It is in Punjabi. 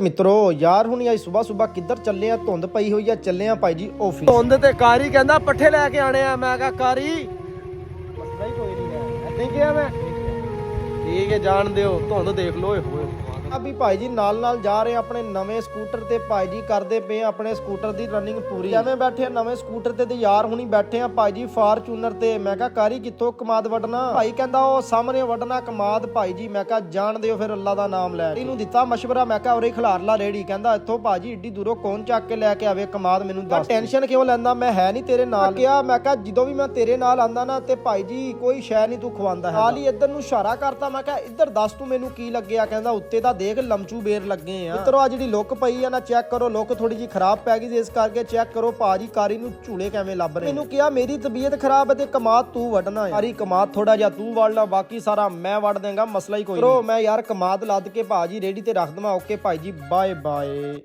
ਮਿੱਤਰੋ ਯਾਰ ਹੁਣੀ ਅੱਜ ਸਵੇਰ ਕਿੱਧਰ ਚੱਲੇ ਆ? ਧੁੰਦ ਪਈ ਹੋਈ ਆ, ਚੱਲੇ ਆ ਭਾਈ ਜੀ ਆਫਿਸ। ਧੁੰਦ ਤੇ ਕਾਰੀ ਕਹਿੰਦਾ ਪੱਠੇ ਲੈ ਕੇ ਆਣੇ ਆ। ਮੈਂ ਕਿਹਾ ਕਾਰੀ ਮਸਲਾ ਹੀ ਕੋਈ ਨਹੀਂ ਹੈ, ਏਦਾਂ ਹੀ ਕਿਹਾ ਮੈਂ। ਠੀਕ ਹੈ, ਜਾਣ ਦਿਓ, ਧੁੰਦ ਦੇਖ ਲੋ। ਹੋਏ ਅਭੀ ਭਾਈ ਜੀ ਨਾਲ ਜਾ ਰਹੇ ਆਪਣੇ ਨਵੇਂ ਸਕੂਟਰ ਤੇ। ਭਾਈ ਜੀ ਕਰਦੇ ਪਏ ਆਪਣੇ ਸਕੂਟਰ ਦੀ ਰਨਿੰਗ ਪੂਰੀ। ਜਿਵੇਂ ਬੈਠੇ ਨਵੇਂ ਸਕੂਟਰ ਤੇ ਯਾਰ ਹੁਣੀ ਬੈਠੇ ਆ ਭਾਈ ਜੀ ਫਾਰਚੂਨਰ ਤੇ। ਮੈਂ ਕਿਹਾ ਕਾਰੀ ਕਿੱਥੋਂ ਕਮਾਦ ਵੱਢਣਾ? ਭਾਈ ਕਹਿੰਦਾ ਉਹ ਸਾਹਮਣੇ ਵੱਢਣਾ ਕਮਾਦ। ਭਾਈ ਜੀ ਮੈਂ ਕਿਹਾ ਜਾਣ ਦਿਓ ਫਿਰ, ਅੱਲਾ ਦਾ ਨਾਮ ਲੈ। ਇਹਨੂੰ ਦਿੱਤਾ ਮਸ਼ਵਰਾ, ਮੈਂ ਕਿਹਾ ਉਰੇ ਖਿਲਾਰ ਲਾ ਰੇੜੀ। ਕਹਿੰਦਾ ਇੱਥੋਂ ਭਾਜੀ ਏਡੀ ਦੂਰੋਂ ਕੌਣ ਚੱਕ ਕੇ ਲੈ ਕੇ ਆਵੇ ਕਮਾਦ? ਮੈਨੂੰ ਦੱਸ। ਟੈਨਸ਼ਨ ਕਿਉਂ ਲੈਂਦਾ? ਮੈਂ ਹੈ ਨਹੀਂ ਤੇਰੇ ਨਾਲ। ਮੈਂ ਕਿਹਾ ਜਦੋਂ ਵੀ ਮੈਂ ਤੇਰੇ ਨਾਲ ਆਂਦਾ ਨਾ ਤੇ ਭਾਈ ਜੀ ਕੋਈ ਸ਼ੈ ਨਹੀਂ ਤੂੰ ਖਵਾਉਂਦਾ ਹੈ। ਹਾਲੀ ਇੱਧਰ ਨੂੰ ਇਸ਼ਾਰਾ ਕਰਤਾ। ਮੈਂ ਕਿਹਾ ਇੱਧਰ ਦੱਸ ਤੂੰ ਮੈਨੂੰ ਕੀ ਲੱਗਿਆ? ਕਹਿੰਦਾ ਉੱਤੇ ਤਾਂ ਦੇਖ ਲਮਚੂ ਬੇਰ ਲੱਗੇ ਆ। ਮਿੱਤਰੋ ਆ ਜਿਹੜੀ ਲੁੱਕ ਪਈ ਆ ਨਾ, ਚੈੱਕ ਕਰੋ। ਲੁੱਕ ਥੋੜੀ ਜੀ ਖਰਾਬ ਪੈ ਗਈ, ਇਸ ਕਰਕੇ ਚੈੱਕ ਕਰੋ ਭਾਜੀ ਕਾਰੀ ਨੂੰ ਝੂਲੇ ਕਿਵੇਂ ਲੱਭ ਰਹੇ। ਮੈਨੂੰ ਕਿਹਾ ਮੇਰੀ ਤਬੀਅਤ ਖਰਾਬ ਹੈ ਤੇ ਕਮਾਦ ਤੂੰ ਵੱਢਣਾ ਹੈ। ਕਾਰੀ ਕਮਾਦ ਥੋੜਾ ਜਿਹਾ ਤੂੰ ਵੱਢ ਲਾ, ਬਾਕੀ ਸਾਰਾ ਮੈਂ ਵੱਢ ਦੇਂਗਾ, ਮਸਲਾ ਹੀ ਕੋਈ ਨਹੀਂ। ਮੈਂ ਯਾਰ ਕਮਾਦ ਲੱਦ ਕੇ ਭਾਜੀ ਰੇੜੀ ਤੇ ਰੱਖ ਦਵਾਂ। ਓਕੇ ਭਾਈ ਜੀ, ਬਾਏ ਬਾਏ।